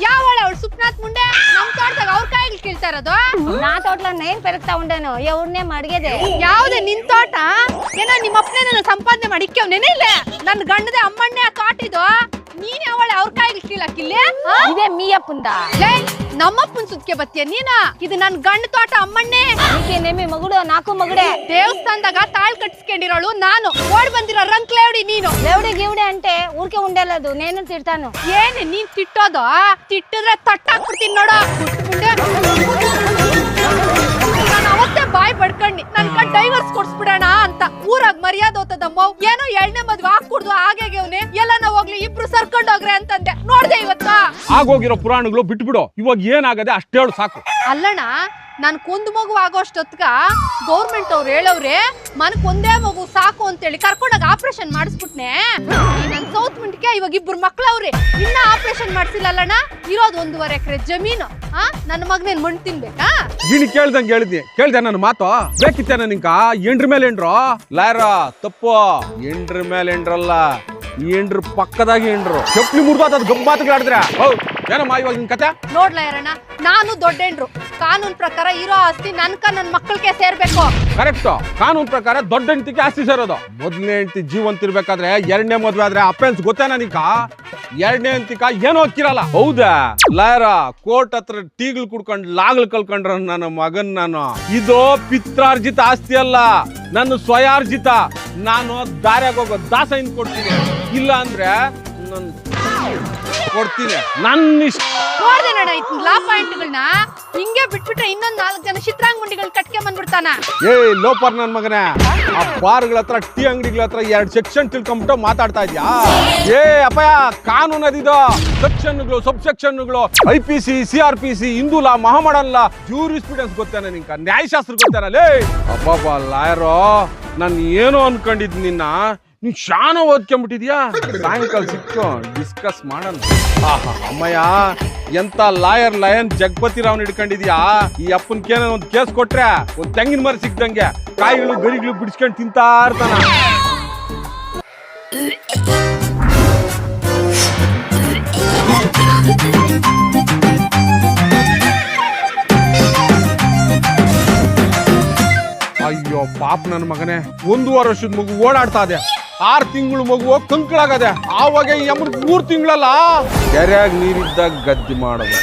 ಯಾವಳ ಅವಳು ಸುಪ್ನಾಥ್ ಮುಂಡೆ ನಮ್ ತೋಟದಾಗ ಅವ್ರ ಕಾಯಿಗಳು ಕೀಳ್ತಾ ಇರೋದು నా తోటలో నేను పెరుగుతా ఉండేను ఎవరినేం అడిగేదే ಯಾವ್ದೇ ನಿನ್ ತೋಟ ಏನೋ ನಿಮ್ಮ ಅಪ್ಪನೇ ನನ್ನ ಸಂಪಾದನೆ ಮಾಡಿಕ್ಯವ್ ನೆನೆಲ್ಲ ನನ್ ಗಂಡದೆ ಅಮ್ಮಣ್ಣೆ ಆ ತೋಟ ಇದು ನೀನ್ ಯಾವಳೆ ಅವ್ರ ಕಾಯಿಗಳು ಕೀಳಕ್ಕಿಲ್ಲ ఇదే మీ అప్పుందా ನಮ್ಮಪ್ಪನ್ ಸುದ್ಕೆ ಬತ್ತೀಯ ನೀನ ಇದು ನನ್ ಗಂಡ ತೋಟ ಅಮ್ಮಣ್ಣೆ నీకేనేమి మగుడు నాకు మగుడే ದೇವಸ್ಥಾನದಾಗ ತಾಳ್ ಕಟ್ಸ್ಕೊಂಡಿರೋಳು ನಾನು ಓಡ್ ಬಂದಿರೋ ರಂಕ್ಲೇವಡಿ ನೀನು దేవుడి గివుడి అంటే ఊరికే ఉండేలేదు నేను తిడతాను ಏನ್ ನೀನ್ ತಿಟ್ಟೋದು ತಿಟ್ಟಿದ್ರೆ ತಟ್ಟಾಕ್ಬಿಡ್ತೀನಿ ನೋಡು ನಾನು ಅವತ್ತೇ ಬಾಯ್ ಬಡ್ಕಂಡಿ ನನ್ ಕಡೆ ಡೈವರ್ಸ್ ಕೊಡ್ಸ್ಬಿಡೋಣ ಅಂತ ಊರಾಗ ಮರ್ಯಾದೆ ಹೋತದಮ್ಮ ಏನೋ 2ನೇ ಮದ್ವೆ ಹಾಕ್ಕೊಡ್ದು ಹಾಗೇವ್ನೆ ಎಲ್ಲ ನಾವ್ ಹೋಗ್ಲಿ ಇಬ್ರು ಸರ್ಕೊಂಡ್ ಹೋಗ್ರೆ ಅಂತಂದೆ ನೋಡ್ದೆ ಇವತ್ತ ಆಗೋಗಿರೋ ಪುರಾಣಗಳು ಬಿಟ್ಬಿಡು ಇವಾಗ ಏನಾಗದೆ ಅಷ್ಟೇ ಹೇಳು ಸಾಕು ಅಲ್ಲಣ್ಣ ನನ್ ಕೊಂದ್ ಮಗು ಆಗೋಷ್ಟೊತ್ಗ ಗೌರ್ಮೆಂಟ್ ಅವ್ರು ಹೇಳವ್ರೆ ಮನಕ್ ಒಂದೇ ಮಗು ಸಾಕು ಅಂತೇಳಿ ಕರ್ಕೊಂಡಾಗ ಆಪರೇಷನ್ ಮಾಡಿಸ್ಬಿಟ್ನೆ ನನ್ ಸೌತ್ ಮಿಂಟ್ಗೆ ಇವಾಗ ಇಬ್ರು ಮಕ್ಳವ್ರಿ ಇನ್ನ ಆಪರೇಷನ್ ಮಾಡ್ಸಿಲ್ಲಲ್ಲಣ್ಣ ಇರೋದು 1.5 ಎಕರೆ ಜಮೀನು ನನ್ನ ಮಗನೇನ್ ಮಣ್ಣು ತಿನ್ಬೇಕಾ ಗಿಣಿ ಕೇಳ್ದಂಗೆ ಹೇಳಿದ್ನಿ ಕೇಳ್ದೆ ನನ್ನ ಮಾತು ಬೇಕಿತ್ತೇನ ನಿಂಕ ಎಂಡ್ರ ಮೇಲೆ ಎಂಡ್ರು ಲಾರ ತಪ್ಪು ಎಂಡ್ರ ಮೇಲೆ ಎಂಡ್ರಲ್ಲ ಎಂಡ್ರ ಪಕ್ಕದಾಗ ಎಂಡ್ರು ಚಪ್ಲಿ ಮುರ್ದಾದ ಗಂಬಾತಗಳಾಡಿದ್ರೆ ಹೌದು ಏನಮ್ಮ ಇವಾಗ ನಿನ್ ಕತೆ ನೋಡ್ಲಾ ಯಾರಣ್ಣ ನಾನು ದೊಡ್ಡೇನ್ರು ಕಾನೂನ್ ಪ್ರಕಾರ ಇರೋ ಆಸ್ತಿ ನನ್ ಮಕ್ಕಳಿಗೆ ಸೇರ್ಬೇಕು ಕರೆಕ್ಟ್ ಕಾನೂನ್ ಪ್ರಕಾರ ದೊಡ್ಡ ಹೆಂಡತಿಗೆ ಆಸ್ತಿ ಸೇರೋದು ಮೊದಲನೇ ಹೆಂಡತಿ ಜೀವಂತಿರ್ಬೇಕಾದ್ರೆ 2ನೇ ಮದ್ವೆ ಆದ್ರೆ ಅಪೆನ್ಸ್ ಗೊತ್ತೇನ ನಿಂಕ 2ನೇ ಹೆಂಡತಿಕ ಏನೋ ಹೋಗಿರಲ್ಲ ಹೌದಾ ಲಾರ ಕೋರ್ಟ್ ಹತ್ರ ಟೀಗಳು ಕುಡ್ಕೊಂಡು ಲಾಗ್ಲು ಕಳ್ಕೊಂಡ್ರ ನನ್ನ ಮಗನ್ ನಾನು ಇದು ಪಿತ್ರಾರ್ಜಿತ ಆಸ್ತಿ ಅಲ್ಲ ನನ್ನ ಸ್ವಯಾರ್ಜಿತ ನಾನು ದಾರ್ಯಾಗ ಹೋಗೋ ದಾಸೈನ್ ಕೊಡ್ತೀನಿ ಇಲ್ಲ ಅಂದ್ರೆ ನನ್ ಕೊಡ್ತೀನಿ ನನ್ನ ಇಷ್ಟ ನೋಡ್ದೇನಣ್ಣ ಲಾ ಪಾಯಿಂಟ್ಗಳನ್ನ ಹಿಂಗೆ ಬಿಟ್ಬಿಟ್ರೆ ಇನ್ನೊಂದ್ 4 ಜನ ಚಿತ್ರಾಂಗುಂಡಿಗಳು ಕಟ್ಕೆ ಬಂದ್ಬಿಡ್ತಾನ ಏ ಲೋಪರ್ ನನ್ ಮಗನೇ ಆ ಬಾರ್ಗಳ ಹತ್ರ ಟೀ ಅಂಗಡಿಗಳ ಹತ್ರ 2 ಸೆಕ್ಷನ್ ತಿಳ್ಕೊಂಬಿಟ್ಟು ಮಾತಾಡ್ತಾ ಇದ್ಯಾ ಏ ಅಪ್ಪಯ್ಯ ಕಾನೂನ್ ಅದಿದು ಸೆಕ್ಷನ್ಗಳು ಸಬ್ ಸೆಕ್ಷನ್ಗಳು IPC CRPC ಹಿಂದೂ ಲಾ ಮಹಾಮಡನ್ ಲಾ ಜೂರಿಸ್ಪ್ರುಡೆನ್ಸ್ ಗೊತ್ತೇನ ನಿಂಕ ನ್ಯಾಯಶಾಸ್ತ್ರ ಗೊತ್ತೇನಲ್ಲೇ ಅಬ್ಬಬ್ಬ ಲಾಯರೋ ನಾನು ಏನೋ ಅನ್ಕೊಂಡಿದ್ ನಿನ್ನ ನೀನ್ ಶಾನ ಓದ್ಕೊಂಡ್ಬಿಟ್ಟಿದ್ಯಾ ಸಾಯಂಕಾಲ ಸಿಕ್ಕು ಡಿಸ್ಕಸ್ ಮಾಡೋಣ ಅಮ್ಮಯ್ಯ ಎಂತ ಲಾಯರ್ ಲಯನ್ ಜಗಪತಿ ರಾವ್ನ ಹಿಡ್ಕೊಂಡಿದ್ಯಾ ಈ ಅಪ್ಪನ್ ಕೇನ ಒಂದ್ ಕೇಸ್ ಕೊಟ್ರೆ ಒಂದ್ ತೆಂಗಿನ ಮರ ಸಿಕ್ದಂಗೆ ಕಾಯಿಗಳು ಗರಿಗಳು ಬಿಡಿಸ್ಕೊಂಡು ತಿಂತಾ ಇರ್ತಾನ ಅಯ್ಯೋ ಪಾಪ ನನ್ನ ಮಗನೇ 1.5 ವರ್ಷದ ಮಗು ಓಡಾಡ್ತಾ ಇದೆ 6 ತಿಂಗಳು ಮಗು ಕಂಕಳಾಗದೆ ಆವಾಗ ಈ ಅಮ್ಮನ 3 ತಿಂಗಳಲ್ಲ ಕೆರೆಯಾಗ ನೀರಿದ್ದಾಗ ಗದ್ದೆ ಮಾಡೋದು